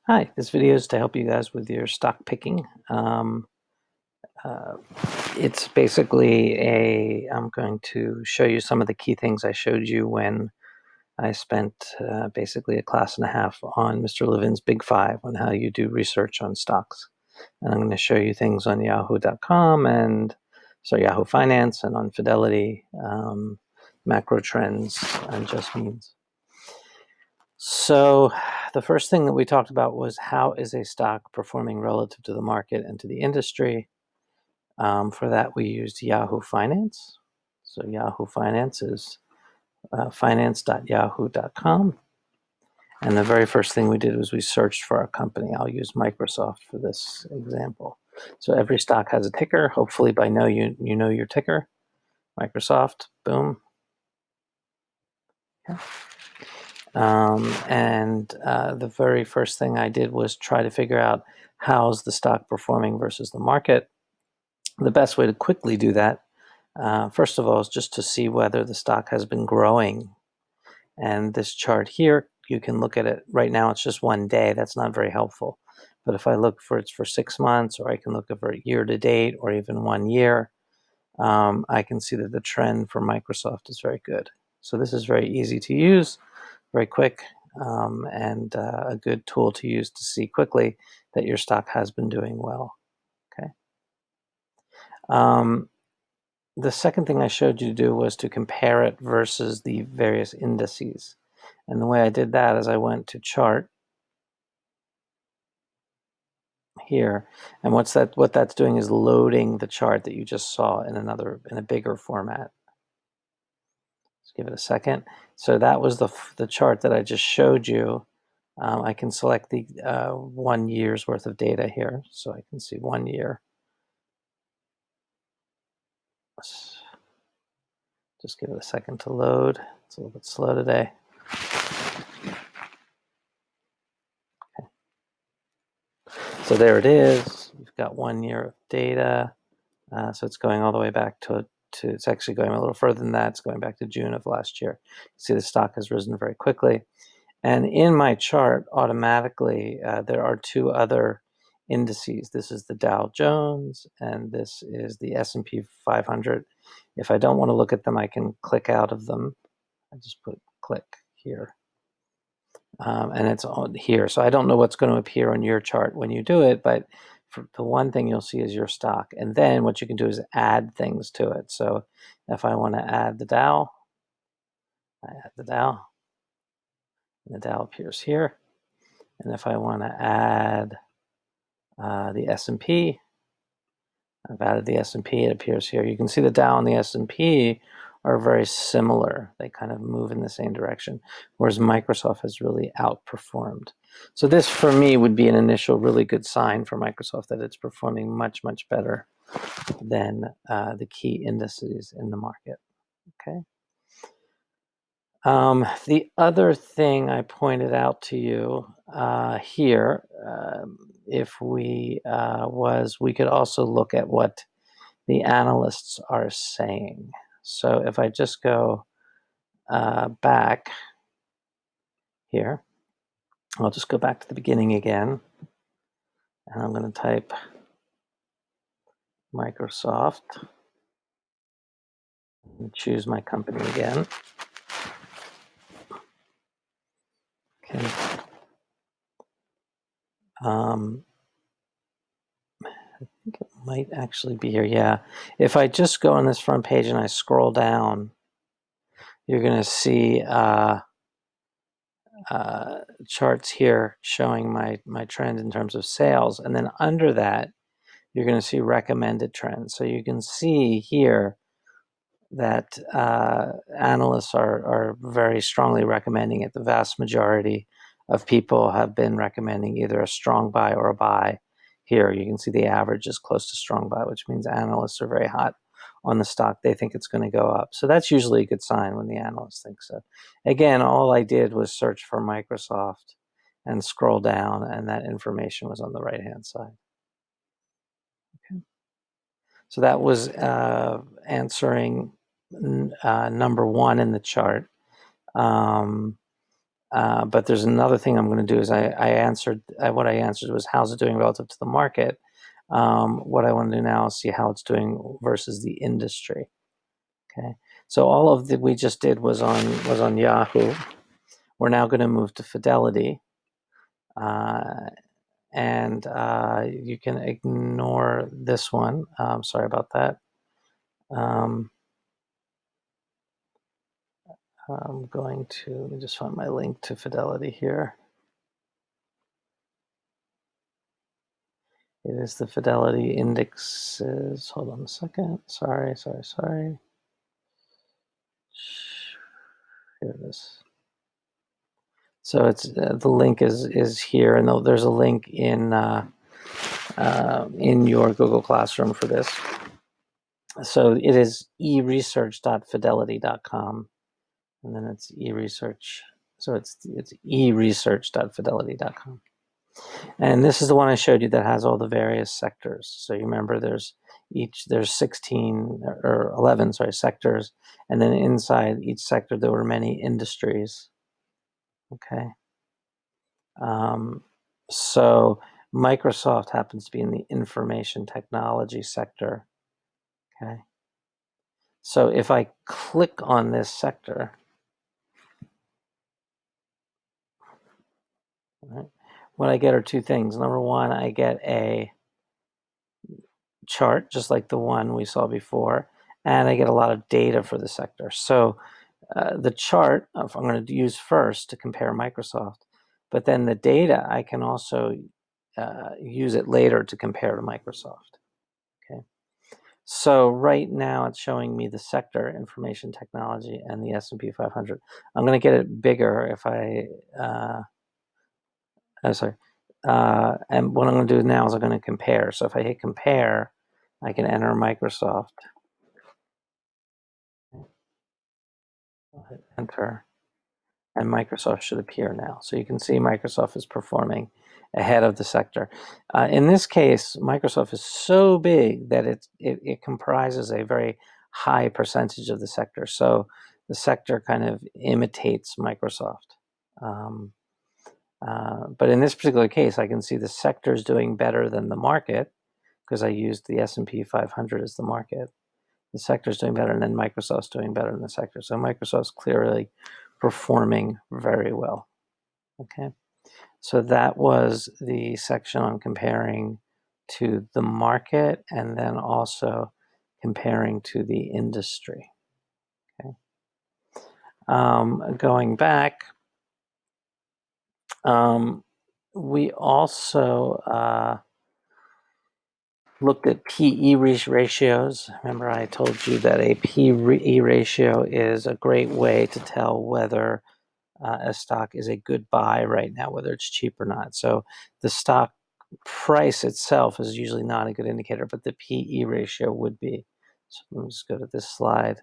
Hi, this video is to help you guys with your stock picking. Uh, it's basically I'm going to show you some of the key things I showed you when I spent basically a class and a half on Mr. Levin's Big Five on how you do research on stocks. And I'm going to show you things on yahoo.com and Yahoo Finance and on Fidelity, macro trends, and just means. So the first thing that we talked about was how is a stock performing relative to the market and to the industry. For that, we used Yahoo Finance. So Yahoo Finance is finance.yahoo.com. And the very first thing we did was we searched for our company. I'll use Microsoft for this example. So every stock has a ticker. Hopefully by now you know your ticker. Microsoft, boom. Okay. The very first thing I did was try to figure out how's the stock performing versus the market. The best way to quickly do that, first of all, is just to see whether the stock has been growing. And this chart here, you can look at it. Right now, it's just one day. That's not very helpful. But if I look for it's for 6 months, or I can look for year to date, or even 1 year, I can see that the trend for Microsoft is very good. So this is very easy to use, very quick, and a good tool to use to see quickly that your stock has been doing well. Okay. The second thing I showed you to do was to compare it versus the various indices. And the way I did that is I went to chart here, and what that's doing is loading the chart that you just saw in a bigger format. Let's give it a second. So that was the chart that I just showed you. I can select the 1 year's worth of data here, so I can see 1 year. Just give it a second to load. It's a little bit slow today. Okay. So there it is. We've got 1 year of data. So it's going all the way back it's actually going a little further than that. It's going back to June of last year. You see the stock has risen very quickly. And in my chart, automatically, there are two other indices. This is the Dow Jones, and this is the S&P 500. If I don't want to look at them, I can click out of them. I just put click here. And it's on here. So I don't know what's going to appear on your chart when you do it, but the one thing you'll see is your stock. And then what you can do is add things to it. So if I want to add the Dow, I add the Dow, and the Dow appears here. And if I want to add the S&P, I've added the S&P, it appears here. You can see the Dow and the S&P are very similar. They kind of move in the same direction, whereas Microsoft has really outperformed. So this, for me, would be an initial really good sign for Microsoft that it's performing much, much better than the key indices in the market. Okay. The other thing I pointed out to you here, if we we could also look at what the analysts are saying. So if I just go back here, I'll just go back to the beginning again, and I'm going to type Microsoft and choose my company again. Okay. I think it might actually be here. Yeah. If I just go on this front page and I scroll down, you're going to see charts here showing my trend in terms of sales. And then under that, you're going to see recommended trends. So you can see here that analysts are very strongly recommending it. The vast majority of people have been recommending either a strong buy or a buy. Here you can see the average is close to strong buy, which means analysts are very hot on the stock. They think it's going to go up. So that's usually a good sign when the analysts think so. Again, all I did was search for Microsoft and scroll down, and that information was on the right-hand side. Okay. So that was answering number one in the chart. But there's another thing I'm going to do is what I answered was how's it doing relative to the market. What I want to do now is see how it's doing versus the industry. Okay, so all of the we just did was on Yahoo. We're now going to move to Fidelity, and you can ignore this one. Sorry about that. Um, I'm going to let me just find my link to Fidelity here. It is the Fidelity indexes. Hold on a second. Sorry. Here it is. So it's the link is here, and there's a link in your Google Classroom for this. So it is eresearch.fidelity.com, and then it's eresearch. So it's eresearch.fidelity.com. And this is the one I showed you that has all the various sectors. So you remember there's 16 or 11, sectors. And then inside each sector, there were many industries. Okay. So Microsoft happens to be in the information technology sector. Okay. So if I click on this sector, right, what I get are two things. Number one, I get a chart, just like the one we saw before, and I get a lot of data for the sector. So the chart, I'm going to use first to compare Microsoft, but then the data, I can also use it later to compare to Microsoft. Okay. So right now it's showing me the sector, information technology, and the S&P 500. I'm going to get it bigger if I, sorry. And what I'm going to do now is I'm going to compare. So if I hit compare, I can enter Microsoft. I'll hit enter, and Microsoft should appear now. So you can see Microsoft is performing ahead of the sector. In this case, Microsoft is so big that it comprises a very high percentage of the sector. So the sector kind of imitates Microsoft. But in this particular case, I can see the sector is doing better than the market because I used the S&P 500 as the market. The sector is doing better, and then Microsoft's doing better than the sector. So Microsoft's clearly performing very well. Okay, so that was the section on comparing to the market and then also comparing to the industry. Okay, going back, we also looked at PE ratios. Remember, I told you that a PE ratio is a great way to tell whether a stock is a good buy right now, whether it's cheap or not. So the stock price itself is usually not a good indicator, but the PE ratio would be. So let me just go to this slide.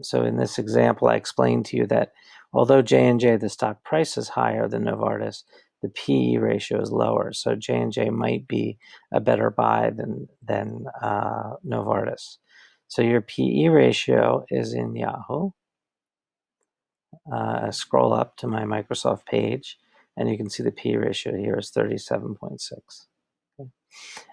So in this example, I explained to you that although J&J, the stock price is higher than Novartis, the PE ratio is lower. So J&J might be a better buy than Novartis. So your PE ratio is in Yahoo. Scroll up to my Microsoft page, and you can see the P ratio here is 37.6. Okay.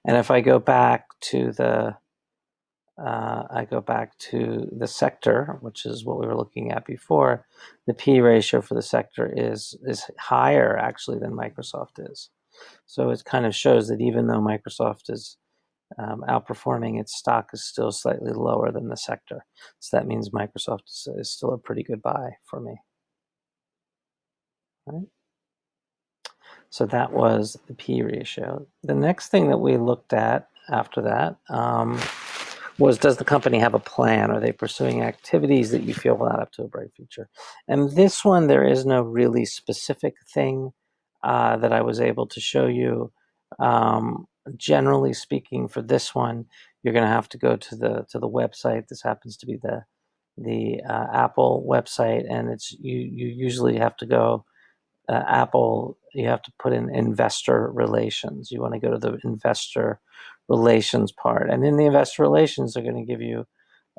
And if I go back to the sector, which is what we were looking at before, the P ratio for the sector is higher actually than Microsoft is. So it kind of shows that even though Microsoft is outperforming, its stock is still slightly lower than the sector. So that means Microsoft is still a pretty good buy for me. Right? So that was the P ratio. The next thing that we looked at after that was, does the company have a plan? Are they pursuing activities that you feel will add up to a bright future? And this one, there is no really specific thing that I was able to show you. Generally speaking, for this one, you're going to have to go to the website. This happens to be the Apple website, and you usually have to go Apple. You have to put in investor relations. You want to go to the investor relations part, and in the investor relations, they're going to give you,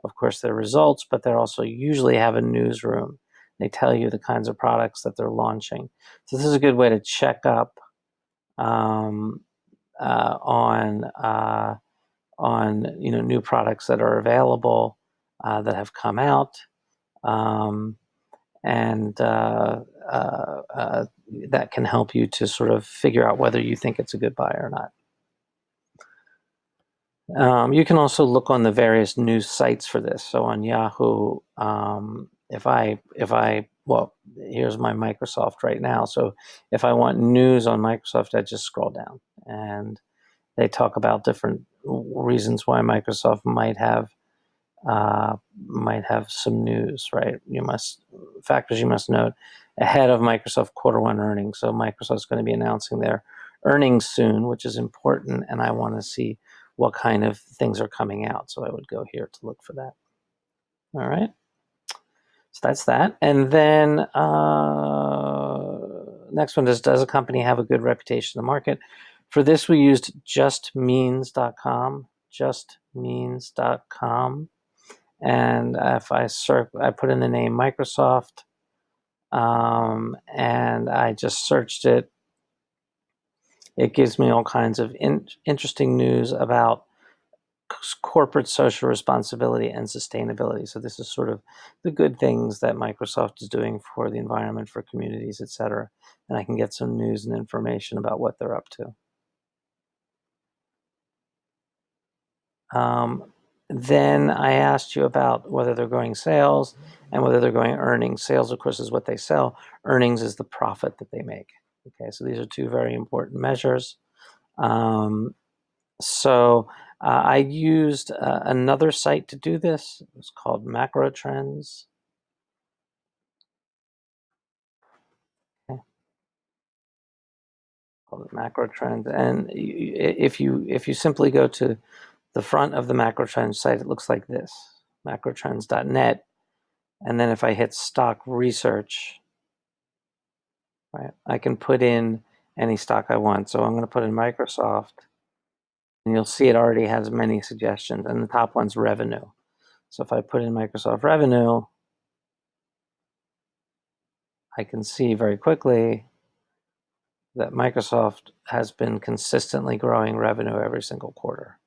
of course, their results, but they also usually have a newsroom They tell you the kinds of products that they're launching. So this is a good way to check up um, uh, on uh, on new products that are available that have come out, um, and that can help you to sort of figure out whether you think it's a good buy or not. You can also look on the various news sites for this. So on Yahoo, well, here's my Microsoft right now. So if I want news on Microsoft, I just scroll down, and they talk about different reasons why Microsoft uh, might have some news. Right? Factors you must note ahead of Microsoft quarter one earnings. So Microsoft's going to be announcing their earnings soon, which is important, and I want to see what kind of things are coming out. So I would go here to look for that. All right. So that's that. And then next one is, does a company have a good reputation in the market? For this, we used justmeans.com, justmeans.com. And if I put in the name Microsoft, and I just searched it, it gives me all kinds of interesting news about corporate social responsibility and sustainability. So this is sort of the good things that Microsoft is doing for the environment, for communities, etc. And I can get some news and information about what they're up to. Then I asked you about whether they're growing sales and whether they're growing earnings. Sales, of course, is what they sell. Earnings is the profit that they make. Okay, so these are two very important measures. I used another site to do this. It's called Macro Trends. Okay. Called it Macro Trends, and if you simply go to the front of the Macro Trends site, it looks like this: macrotrends.net. And then if I hit stock research, right, I can put in any stock I want. So I'm going to put in Microsoft, and you'll see it already has many suggestions. And the top one's revenue. So if I put in Microsoft revenue, I can see very quickly that Microsoft has been consistently growing revenue every single quarter.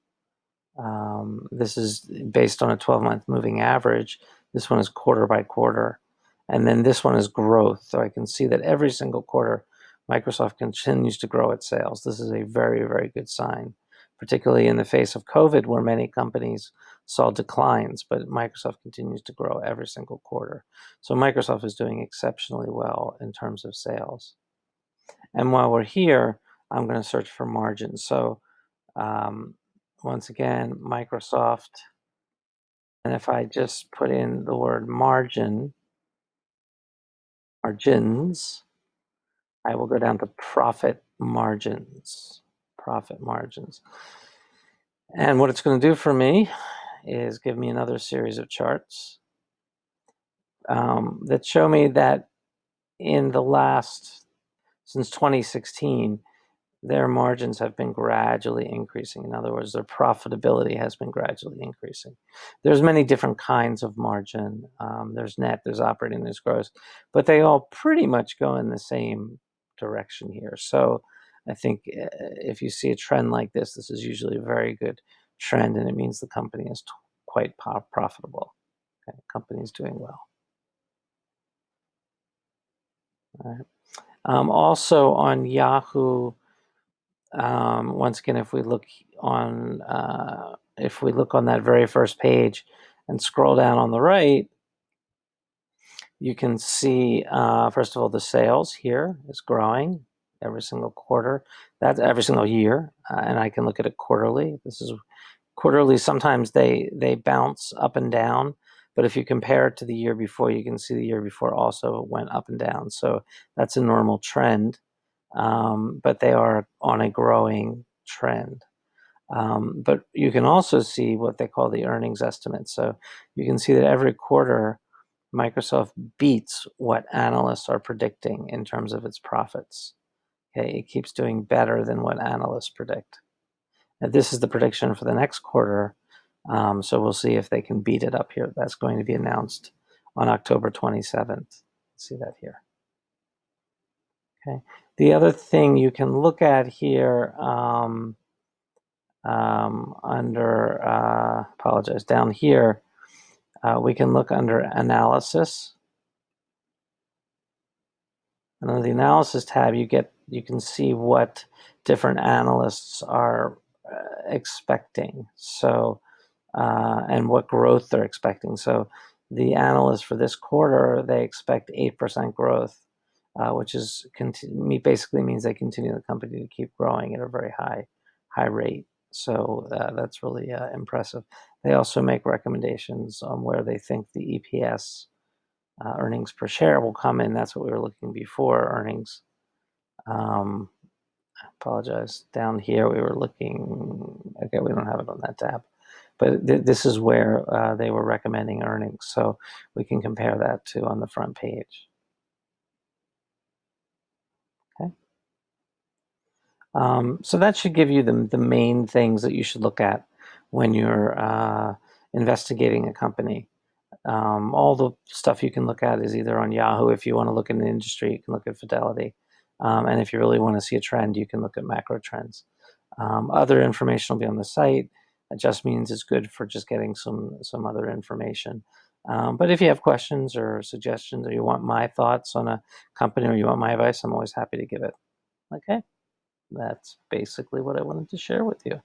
This is based on a 12-month moving average. This one is quarter by quarter. And then this one is growth. So I can see that every single quarter, Microsoft continues to grow its sales. This is a very, very good sign, particularly in the face of COVID, where many companies saw declines, but Microsoft continues to grow every single quarter. So Microsoft is doing exceptionally well in terms of sales. And while we're here, I'm going to search for margins. So once again, Microsoft, and if I just put in the word margins, I will go down to profit margins. And what it's going to do for me is give me another series of charts that show me that since 2016, their margins have been gradually increasing. In other words, their profitability has been gradually increasing. There's many different kinds of margin. There's net, there's operating, there's gross, but they all pretty much go in the same direction here. So I think if you see a trend like this is usually a very good trend, and it means the company is quite profitable. Okay, the company is doing well. All right. Also on Yahoo, once again, if we look on that very first page and scroll down on the right, you can see first of all the sales here is growing every single quarter. That's every single year, and I can look at it quarterly. This is quarterly. Sometimes they bounce up and down, but if you compare it to the year before, you can see the year before also went up and down. So that's a normal trend. But they are on a growing trend. But you can also see what they call the earnings estimate. So you can see that every quarter, Microsoft beats what analysts are predicting in terms of its profits. Okay, it keeps doing better than what analysts predict. And this is the prediction for the next quarter. So we'll see if they can beat it up here. That's going to be announced on October 27th. see that here. Okay. The other thing you can look at here under, apologize, down here, we can look under analysis. And under the analysis tab, you can see what different analysts are expecting. So, and what growth they're expecting. So the analysts for this quarter, they expect 8% growth, which is basically means they continue the company to keep growing at a very high rate. So that's really impressive. They also make recommendations on where they think the EPS, earnings per share, will come in. That's what we were looking before, earnings. Apologize. Down here we were looking. Okay, we don't have it on that tab, but this is where they were recommending earnings, so we can compare that to on the front page. Okay. So that should give you the main things that you should look at when you're investigating a company. All the stuff you can look at is either on Yahoo. If you want to look in the industry, you can look at Fidelity. And if you really want to see a trend, you can look at macro trends. Other information will be on the site. It just means it's good for just getting some other information. But if you have questions or suggestions, or you want my thoughts on a company, or you want my advice, I'm always happy to give it. Okay, that's basically what I wanted to share with you.